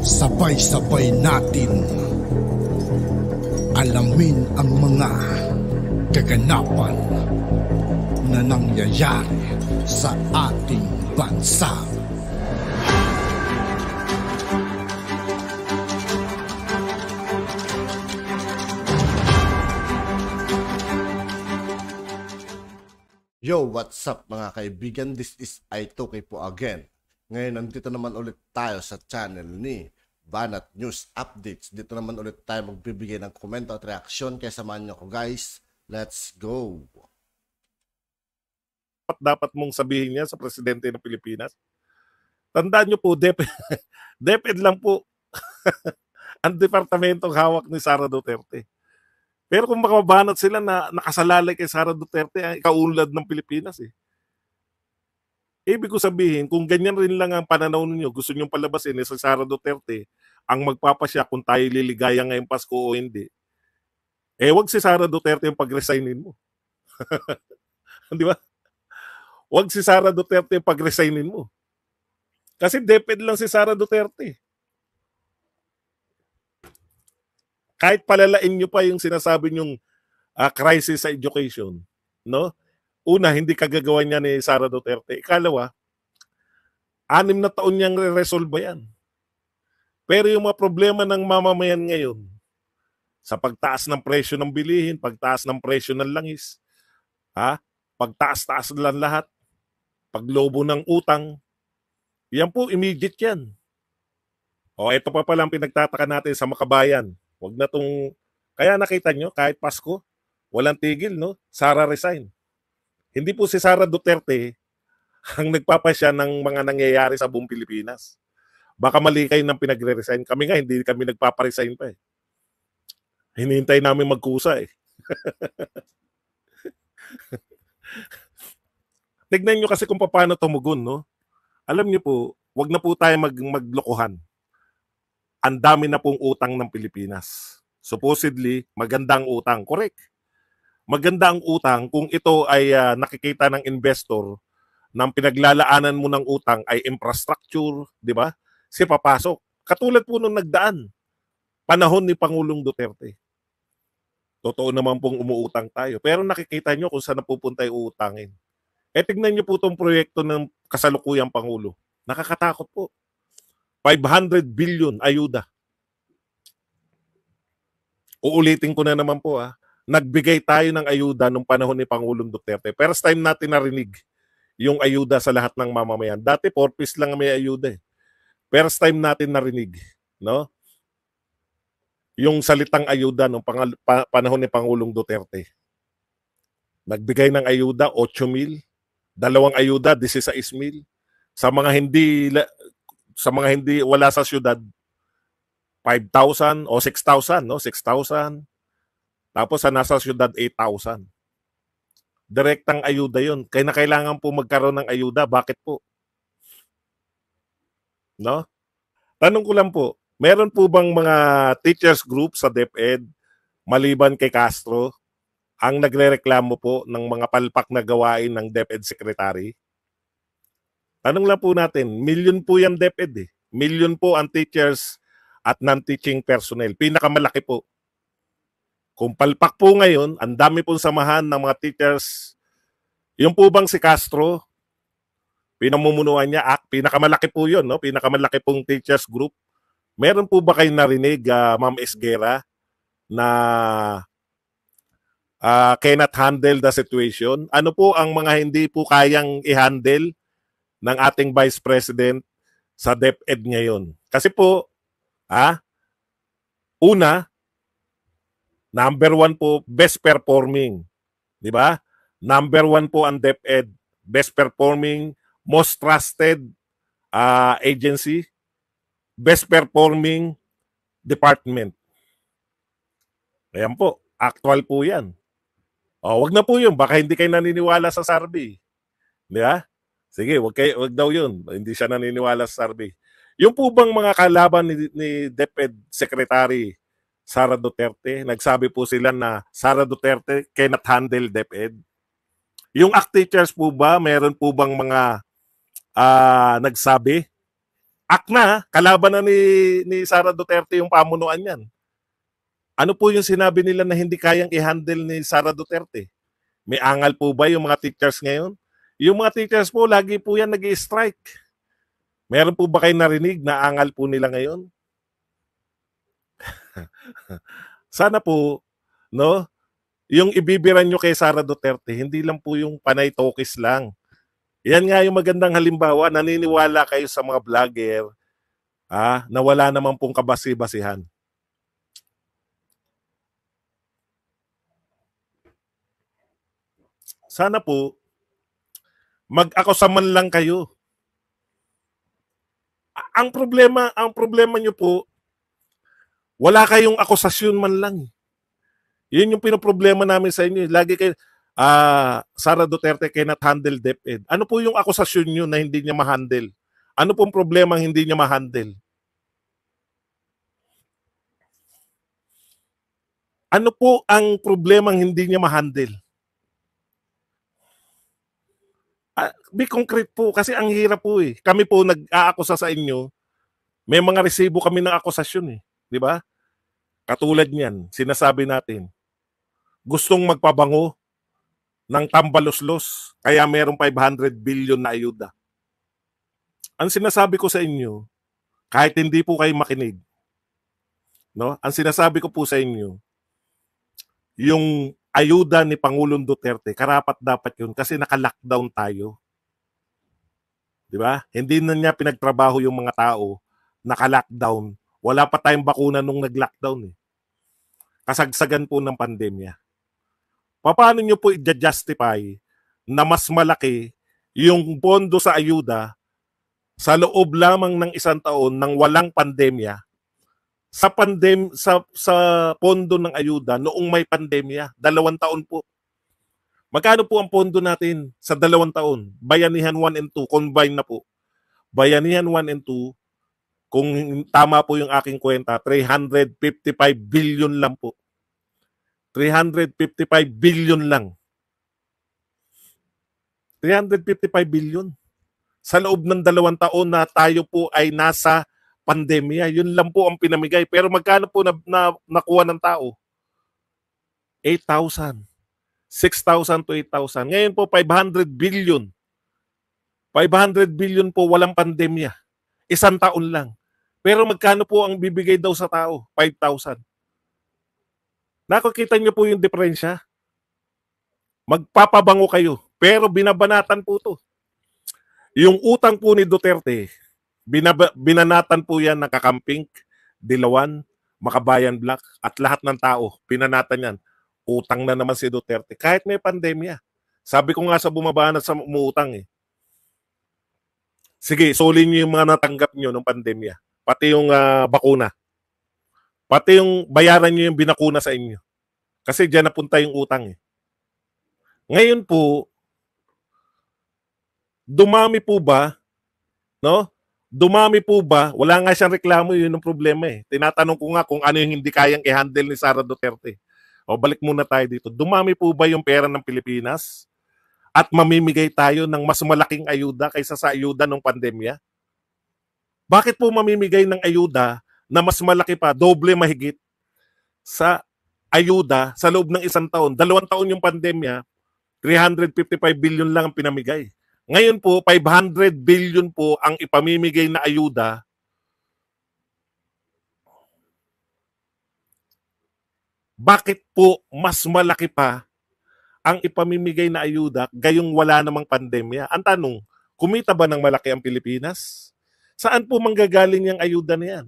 Sabay-sabay natin alamin ang mga kaganapan na nangyayari sa ating bansa. Yo, what's up mga kaibigan? This is I2K po again. Ngayon, nandito naman ulit tayo sa channel ni Banat News Updates. Dito naman ulit tayo magbibigay ng komento at reaksyon. Kaya samahan nyo ko guys. Let's go! Dapat mong sabihin niya sa presidente ng Pilipinas. Tandaan nyo po, DepEd lang po ang departamentong hawak ni Sara Duterte. Pero kung makabanat sila na nakasalalay kay Sara Duterte, ay kaunlad ng Pilipinas eh. Ibig ko sabihin, kung ganyan rin lang ang pananaw ninyo, gusto nyo palabasin sa Sara Duterte, ang magpapasya kung tayo liligaya ngayong Pasko o hindi, eh wag si Sara Duterte yung pag-resignin mo. Di ba? Wag si Sara Duterte yung pag-resignin mo. Kasi DepEd lang si Sara Duterte. Kahit palalain nyo pa yung sinasabi nyong crisis sa education, no? Una, hindi kagagawa niya ni Sara Duterte. Ikalawa, 6 na taon niyang re-resolve yan. Pero yung mga problema ng mamamayan ngayon, sa pagtaas ng presyo ng bilihin, pagtaas ng presyo ng langis, pagtaas-taas lang lahat, paglobo ng utang, yan po, immediate yan. O, ito pa pala ang pinagtataka natin sa makabayan. Wag na tong, kaya nakita nyo, kahit Pasko, walang tigil, no? Sara resign. Hindi po si Sara Duterte ang nagpapasya ng mga nangyayari sa buong Pilipinas. Baka mali kayo ng pinagre-resign. Kami nga, hindi kami nagpaparesign pa eh. Hinihintay namin magkusa eh. Tignan nyo kasi kung paano tumugon, no? Alam nyo po, wag na po tayo maglokohan. Ang dami na pong utang ng Pilipinas. Supposedly, magandang utang. Correct. Maganda ang utang kung ito ay nakikita ng investor ng pinaglalaanan mo ng utang ay infrastructure, di ba? Si papasok. Katulad po nung nagdaan, panahon ni Pangulong Duterte. Totoo naman pong umuutang tayo. Pero nakikita nyo kung saan napupunta yung utangin. Eh tignan nyo po itong proyekto ng kasalukuyang Pangulo. Nakakatakot po. 500 billion ayuda. Uulitin ko na naman po nagbigay tayo ng ayuda nung panahon ni Pangulong Duterte. First time natin narinig yung ayuda sa lahat ng mamamayan. Dati 4 piece lang may ayuda eh. First time natin narinig, no? Yung salitang ayuda nung panahon ni Pangulong Duterte. Nagbigay ng ayuda 8,000, dalawang ayuda 16,000. Sa mga hindi wala sa syudad 5,000 o 6,000, no? 6,000. Tapos sa nasa syudad 8,000. Direktang ayuda 'yon. Kaya na kailangan po magkaroon ng ayuda. Bakit po? No? Tanong ko lang po, meron po bang mga teachers group sa DepEd maliban kay Castro ang nagrereklamo po ng mga palpak na gawain ng DepEd secretary? Tanong lang po natin, million po yung DepEd eh. Million po ang teachers at non-teaching personnel. Pinakamalaki po. Kung palpak po ngayon, ang dami pong samahan ng mga teachers. Yung po bang si Castro, pinamumunuan niya, pinakamalaki po yun, no? Pinakamalaki pong teachers group. Meron po ba kayo narinig, Ma'am Esguera, na cannot handle the situation? Ano po ang mga hindi po kayang i-handle ng ating Vice President sa DepEd ngayon? Kasi po, una, number 1 po, best performing. Di ba? Number 1 po ang DepEd, best performing, most trusted agency, best performing department. Ayan po, actual po yan. O, wag na po yun, baka hindi kayo naniniwala sa survey. Di ba? Sige, wag daw yun. Hindi siya naniniwala sa survey. Yung po bang mga kalaban ni DepEd Secretary Sara Duterte, nagsabi po sila na Sara Duterte cannot handle DepEd. Yung ACT teachers po ba, meron po bang mga nagsabi Akna, kalaban na ni Sara Duterte yung pamunuan yan. Ano po yung sinabi nila na hindi kayang i-handle ni Sara Duterte? May angal po ba yung mga teachers ngayon? Yung mga teachers po, lagi po yan nag-i-strike. Meron po ba kayo narinig na angal po nila ngayon? Sana po, no, yung ibibiran nyo kay Sara Duterte, hindi lang po yung panay tokis lang. Yan nga yung magandang halimbawa, naniniwala kayo sa mga vlogger na wala naman pong kabasi-basihan. Sana po, mag-akusa man lang kayo. Ang problema nyo po, wala kayong akusasyon man lang. Yun yung pinoproblema namin sa inyo. Lagi kayo, Sara Duterte cannot handle DepEd. Ano po yung akusasyon nyo na hindi niya ma-handle? Ano pong problema hindi niya ma-handle? Ano po ang problema hindi niya ma-handle? Be concrete po, kasi ang hirap po eh. Kami po nag-aakusa sa inyo, may mga resibo kami ng akusasyon eh. Di ba? Katulad niyan, sinasabi natin, gustong magpabango ng tambaluslos, kaya merong 500 billion na ayuda. Ang sinasabi ko sa inyo, kahit hindi po kayo makinig, no? Ang sinasabi ko po sa inyo, yung ayuda ni Pangulong Duterte, karapat dapat yun kasi naka-lockdown tayo. Di ba? Hindi na niya pinagtrabaho yung mga tao, naka-lockdown. Wala pa tayong bakuna nung nag-lockdown eh. Kasagsagan po ng pandemya. Paano nyo po i-justify na mas malaki yung pondo sa ayuda sa loob lamang ng isang taon nang walang pandemya sa pondo ng ayuda noong may pandemya, 2 taon po. Magkano po ang pondo natin sa 2 taon? Bayanihan 1 and 2, combine na po. Bayanihan 1 and 2, kung tama po yung aking kwenta, 355 billion lang po. 355 billion lang. 355 billion. Sa loob ng 2 taon na tayo po ay nasa pandemya, yun lang po ang pinamigay. Pero magkano po nakuha ng tao? 8,000. 6,000 to 8,000. Ngayon po, 500 billion. 500 billion po walang pandemya. 1 taon lang. Pero magkano po ang bibigay daw sa tao? 5,000. Nakikita niyo po yung diferensya? Magpapabango kayo. Pero binabanatan po to. Yung utang po ni Duterte, binanatan po yan ng Kakamping, Dilawan, Makabayan Black, at lahat ng tao. Binanatan yan. Utang na naman si Duterte. Kahit may pandemya. Sabi ko nga sa bumabanat sa umuutang eh. Sige, solin nyo yung mga natanggap nyo ng pandemya. Pati yung bakuna. Pati yung bayaran nyo yung binakuna sa inyo. Kasi dyan napunta yung utang eh. Ngayon po, dumami po ba, no? Dumami po ba? Wala nga siyang reklamo, yun ang problema eh. Tinatanong ko nga kung ano yung hindi kayang i-handle ni Sara Duterte. O balik muna tayo dito. Dumami po ba yung pera ng Pilipinas? At mamimigay tayo ng mas malaking ayuda kaysa sa ayuda ng pandemya? Bakit po mamimigay ng ayuda na mas malaki pa, doble mahigit sa ayuda sa loob ng 1 taon? 2 taon yung pandemya, 355 billion lang ang pinamigay. Ngayon po, 500 billion po ang ipamimigay na ayuda. Bakit po mas malaki pa ang ipamimigay na ayuda gayong wala namang pandemya? Ang tanong, kumita ba ng malaki ang Pilipinas? Saan po manggagaling yung ayuda na yan?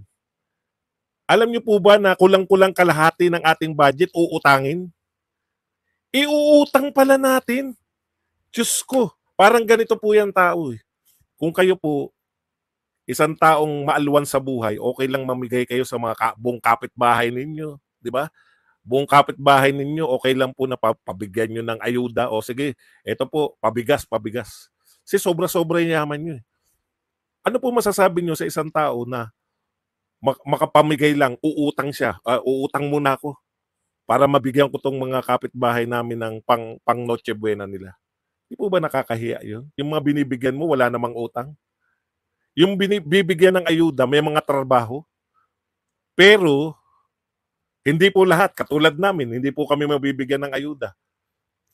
Alam niyo po ba na kulang-kulang kalahati ng ating budget uutangin? Iuutang pala natin. Diyos ko. Parang ganito po yung tao eh. Kung kayo po, isang taong maalwan sa buhay, okay lang mamigay kayo sa mga buong kapitbahay ninyo. Di ba? Buong kapitbahay ninyo, okay lang po na pabigyan nyo ng ayuda. O sige, eto po, pabigas. Kasi sobra-sobra yung yaman nyo eh. Ano po masasabi nyo sa isang tao na makapamigay lang, uutang siya, uutang muna ako para mabigyan ko tong mga kapitbahay namin ng pang Noche Buena nila? Di po ba nakakahiya yun? Yung mga binibigyan mo, wala namang utang. yung bibigyan ng ayuda, may mga trabaho. Pero, hindi po lahat. Katulad namin, hindi po kami mabibigyan ng ayuda.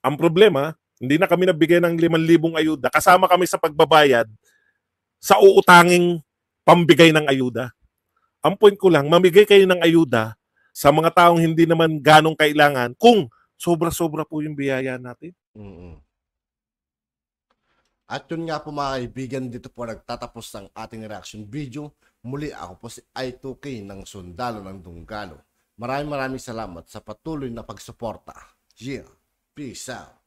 Ang problema, hindi na kami nabigyan ng 5,000 ayuda. Kasama kami sa pagbabayad sa uutanging pambigay ng ayuda. Ang point ko lang, mamigay kayo ng ayuda sa mga taong hindi naman ganong kailangan kung sobra-sobra po yung biyaya natin. Mm-mm. At yun nga po mga kaibigan, dito po nagtatapos ang ating reaction video. Muli ako po si I2K ng Sundalo ng Dunggalo. Maraming salamat sa patuloy na pagsuporta. Yeah, peace out.